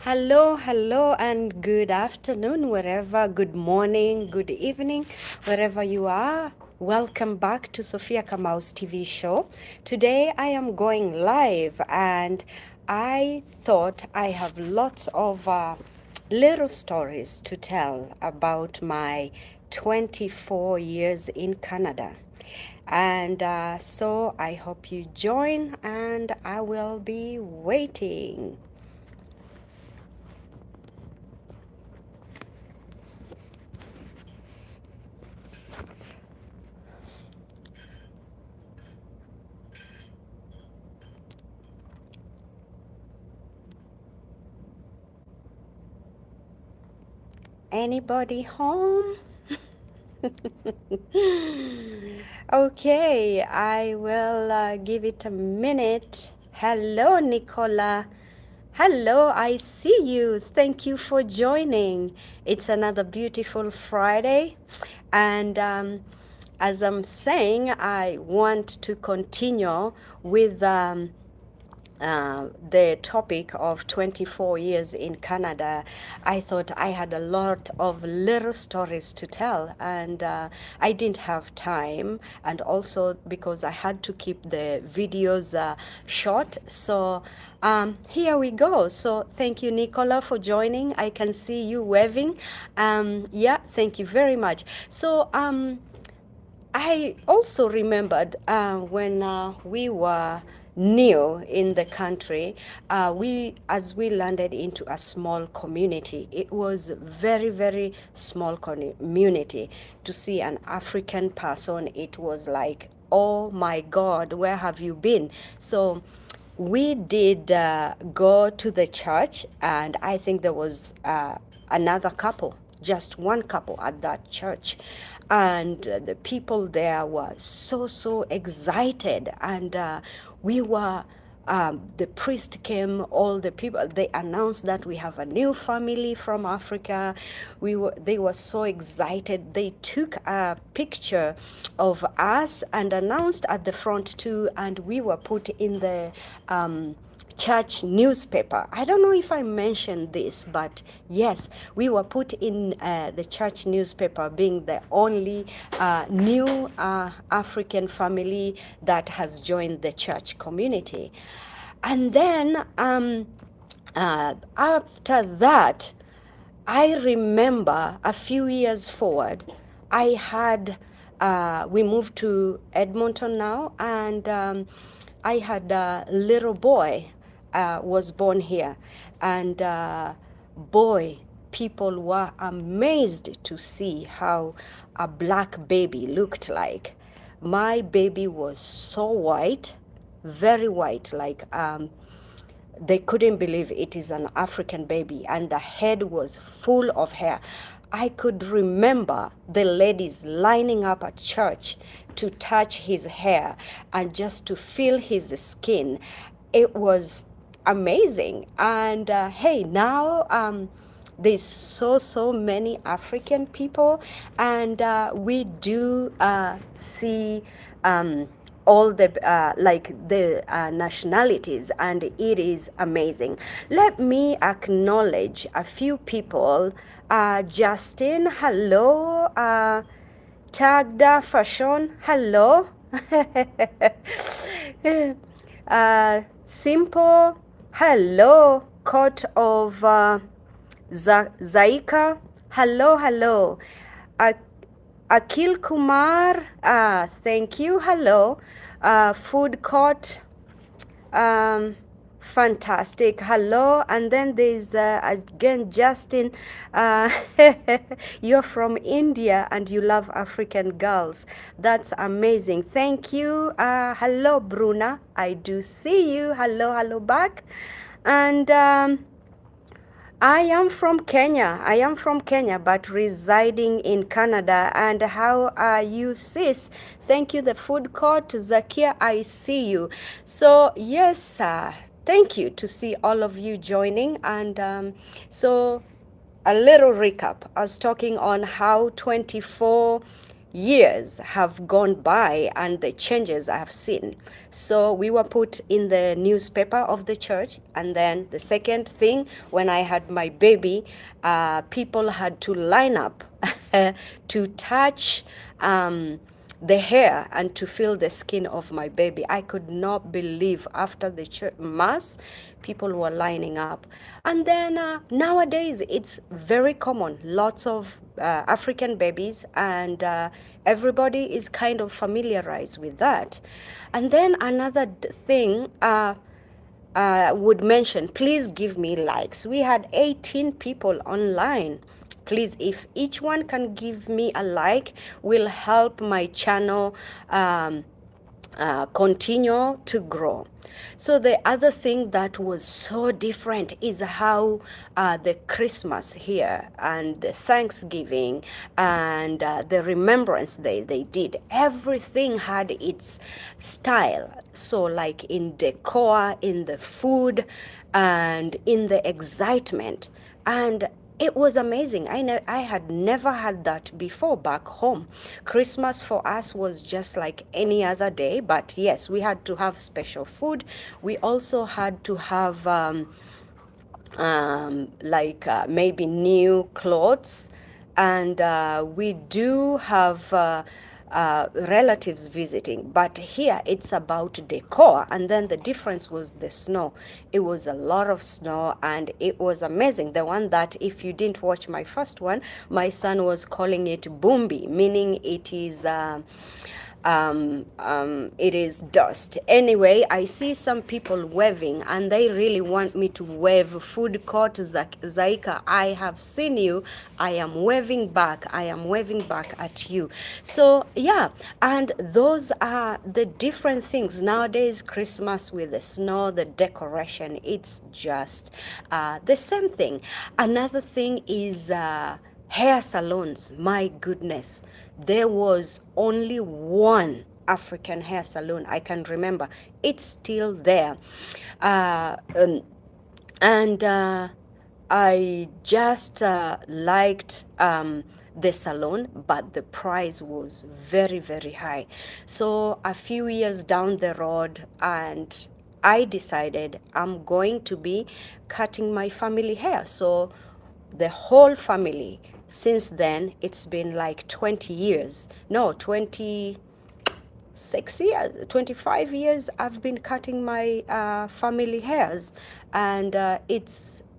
Hello, hello, and good afternoon, wherever, good morning, good evening, wherever you are. Welcome back to Sophia Kamau's TV show. Today I am going live, and I thought I have lots of little stories to tell about my 24 years in Canada. And so I hope you join, and I will be waiting. Anybody home? Okay, I will give it a minute. Hello, Nicola. Hello, I see you. Thank you for joining. It's another beautiful Friday. And as I'm saying, I want to continue with the topic of 24 years in Canada. I thought I had a lot of little stories to tell, and I didn't have time, and also because I had to keep the videos short. So here we go. So thank you, Nicola, for joining. I can see you waving. Yeah, thank you very much. So I also remembered when we were new in the country, as we landed into a small community. It was very, very small community. To see an African person, it was like, oh my God, where have you been? So we did go to the church, and I think there was another couple, just one couple at that church. And the people there were so excited. And we were the priest came, all the people, they announced that we have a new family from Africa. They were so excited. They took a picture of us and announced at the front too, and we were put in the church newspaper. I don't know if I mentioned this, but yes, we were put in the church newspaper, being the only new African family that has joined the church community. And then after that, I remember a few years forward, I had, we moved to Edmonton now, and I had a little boy was born here. And boy, people were amazed to see how a black baby looked like. My baby was so white, very white, like they couldn't believe it is an African baby, and the head was full of hair. I could remember the ladies lining up at church to touch his hair and just to feel his skin. It was amazing. And hey, now there's so many African people, and we do see all the like the nationalities, and it is amazing. Let me acknowledge a few people. Justin, hello. Tagda Fashion, hello. Simple, hello. Court of Zaika, hello, hello. Akil Kumar, thank you, hello. Food Court, fantastic, hello. And then there's again Justin. You're from India and you love African girls. That's amazing. Thank you. Hello, Bruna. I do see you. Hello, hello back. And I am from Kenya. I am from Kenya, but residing in Canada. And how are you, sis? Thank you, the food court. Zakia, I see you. So, yes, thank you to see all of you joining. And so, a little recap. I was talking on how 24 years have gone by and the changes I have seen. So we were put in the newspaper of the church. And then the second thing, when I had my baby, people had to line up to touch the hair and to feel the skin of my baby. I could not believe after the mass, people were lining up. And then nowadays, it's very common. Lots of African babies, and everybody is kind of familiarized with that. And then another thing, would mention, please give me likes. We had 18 people online. Please, if each one can give me a like, will help my channel continue to grow. So the other thing that was so different is how the Christmas here and the Thanksgiving and the Remembrance Day they did, everything had its style. So like in decor, in the food, and in the excitement. And it was amazing. I had never had that before back home. Christmas for us was just like any other day, but yes, we had to have special food. We also had to have maybe new clothes, and we do have relatives visiting, but here it's about decor. And then the difference was the snow. It was a lot of snow, and it was amazing. The one that, if you didn't watch my first one, my son was calling it boombi, meaning it is it is dust. Anyway, I see some people waving, and they really want me to wave. Food court Zaika, I have seen you. I am waving back. I am waving back at you. So yeah, and those are the different things nowadays. Christmas with the snow, the decoration, it's just the same thing. Another thing is hair salons. My goodness, there was only one African hair salon I can remember. It's still there. And I just liked the salon, but the price was very, very high. So a few years down the road, and I decided I'm going to be cutting my family hair. So the whole family, since then, it's been like 20 years. No, 26 years, 25 years I've been cutting my family hairs, and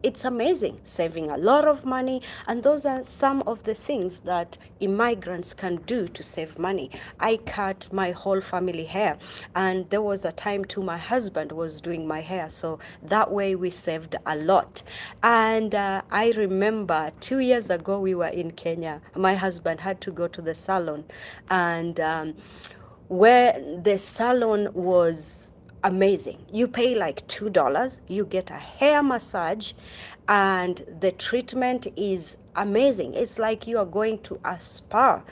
it's amazing, saving a lot of money. And those are some of the things that immigrants can do to save money. I cut my whole family hair, and there was a time too my husband was doing my hair, so that way we saved a lot. And I remember 2 years ago we were in Kenya. My husband had to go to the salon, and where the salon was amazing. You pay like $2, you get a hair massage, and the treatment is amazing. It's like you are going to a spa.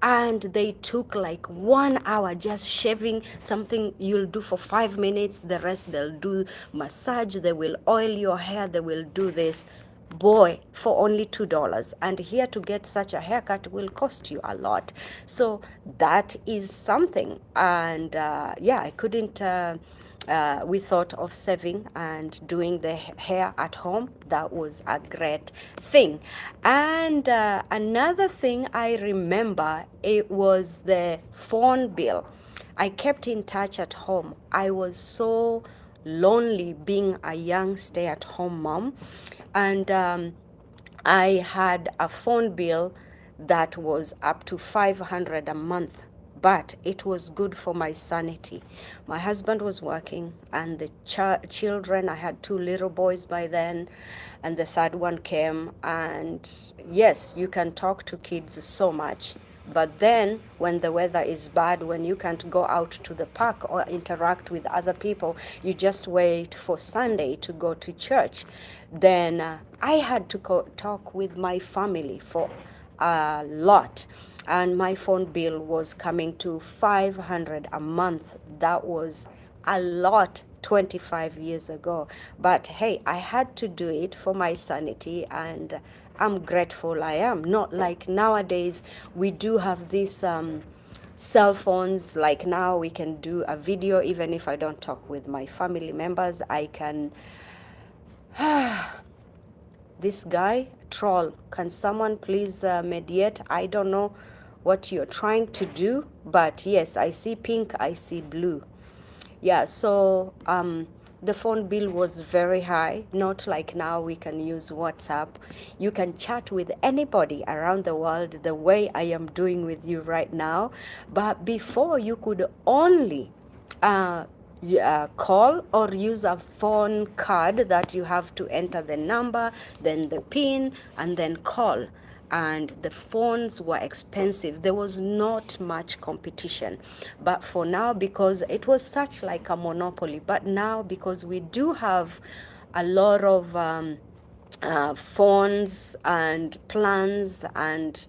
And they took like 1 hour just shaving, something you'll do for 5 minutes. The rest they'll do massage, they will oil your hair, they will do this. Boy, for only $2. And here to get such a haircut will cost you a lot. So that is something. And yeah, I couldn't we thought of saving and doing the hair at home. That was a great thing. And another thing I remember, it was the phone bill. I kept in touch at home. I was so lonely being a young stay-at-home mom, and I had a phone bill that was up to $500 a month, but it was good for my sanity. My husband was working, and the children, I had 2 little boys by then, and the third one came. And yes, you can talk to kids so much, but then when the weather is bad, when you can't go out to the park or interact with other people, you just wait for Sunday to go to church. Then I had to talk with my family for a lot. And my phone bill was coming to $500 a month. That was a lot 25 years ago. But hey, I had to do it for my sanity, and I'm grateful I am. Not like nowadays, we do have these cell phones. Like now, we can do a video, even if I don't talk with my family members. I can, this guy, troll, can someone please mediate? I don't know what you're trying to do, but yes, I see pink, I see blue. Yeah, so the phone bill was very high, not like now we can use WhatsApp. You can chat with anybody around the world the way I am doing with you right now. But before, you could only call or use a phone card that you have to enter the number, then the PIN, and then call. And the phones were expensive. There was not much competition. But for now, because it was such like a monopoly, but now because we do have a lot of phones and plans and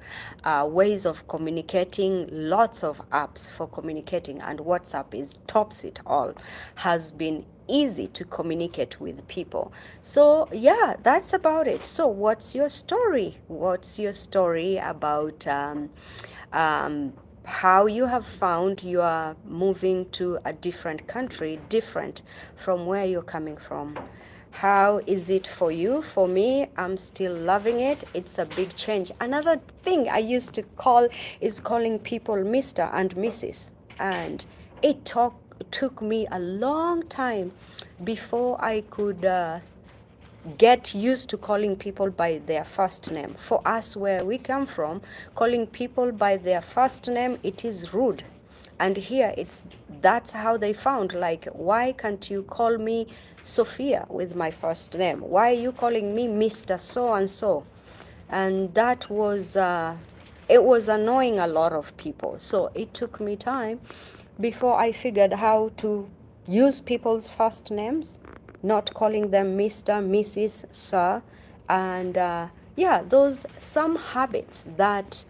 ways of communicating, lots of apps for communicating, and WhatsApp is tops it all, has been easy to communicate with people. So yeah, that's about it. So what's your story? What's your story about how you have found you are moving to a different country, different from where you're coming from? How is it for you? For me, I'm still loving it. It's a big change. Another thing I used to call is calling people Mr. and Mrs. And it took me a long time before I could get used to calling people by their first name. For us, where we come from, calling people by their first name, it is rude. And here that's how they found, like, why can't you call me Sophia with my first name? Why are you calling me Mr. So and so? And that was it was annoying a lot of people. So it took me time before I figured how to use people's first names, not calling them Mr., Mrs., Sir, and yeah, those some habits that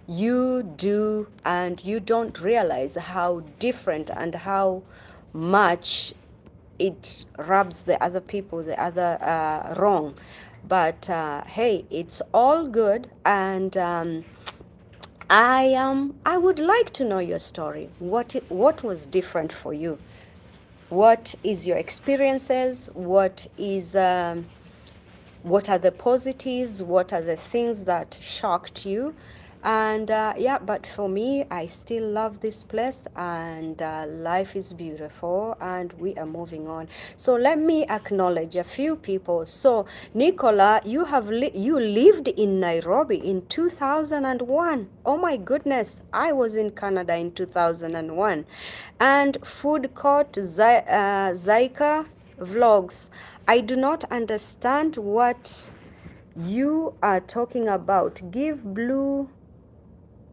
you do and you don't realize how different and how much it rubs the other people the other wrong. But hey, it's all good, and I would like to know your story. What was different for you? What is your experiences? What are the positives? What are the things that shocked you? And yeah, but for me, I still love this place, and life is beautiful, and we are moving on. So let me acknowledge a few people. So Nicola, you lived in Nairobi in 2001. Oh my goodness, I was in Canada in 2001. And Food Court Zaika Vlogs. I do not understand what you are talking about. Give blue.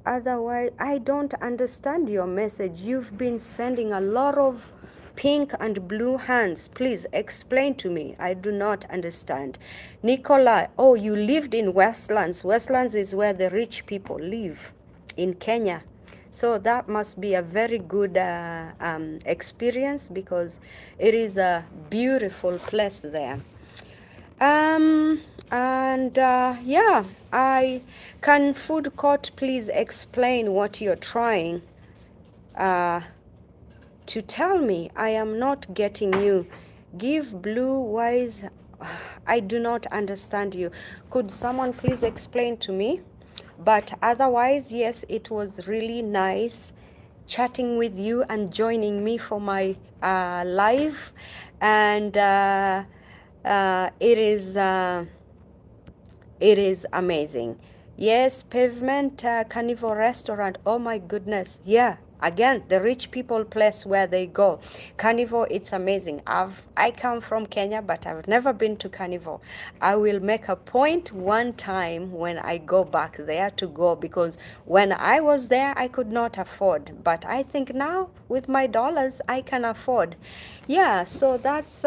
Otherwise, I don't understand your message. You've been sending a lot of pink and blue hands. Please explain to me. I do not understand. Nicola, oh, you lived in Westlands. Westlands is where the rich people live in Kenya. So that must be a very good experience, because it is a beautiful place there. And yeah, can Food Court please explain what you're trying to tell me? I am not getting you. Give blue wise. I do not understand you. Could someone please explain to me? But otherwise, yes, it was really nice chatting with you and joining me for my live. And it is amazing. Yes, Pavement Carnival Restaurant. Oh my goodness. Yeah. Again, the rich people place where they go. Carnival, it's amazing. I come from Kenya, but I've never been to Carnival. I will make a point one time when I go back there to go, because when I was there, I could not afford. But I think now with my dollars, I can afford. Yeah, so that's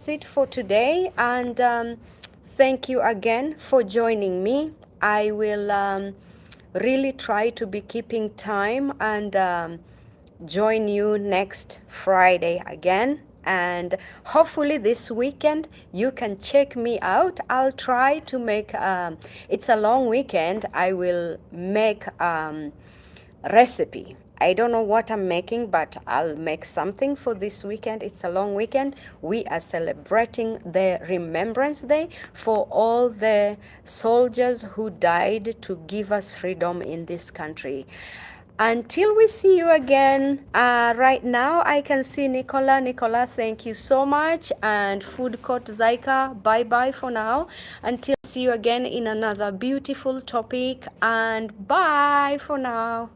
it for today. And thank you again for joining me. I will really try to be keeping time and join you next Friday again. and hopefully this weekend you can check me out. I'll try to make, it's a long weekend, I will make recipe. I don't know what I'm making, but I'll make something for this weekend. It's a long weekend. We are celebrating the Remembrance Day for all the soldiers who died to give us freedom in this country. Until we see you again, right now I can see Nicola. Nicola, thank you so much. And Food Court Zaika, bye-bye for now. Until see you again in another beautiful topic, and bye for now.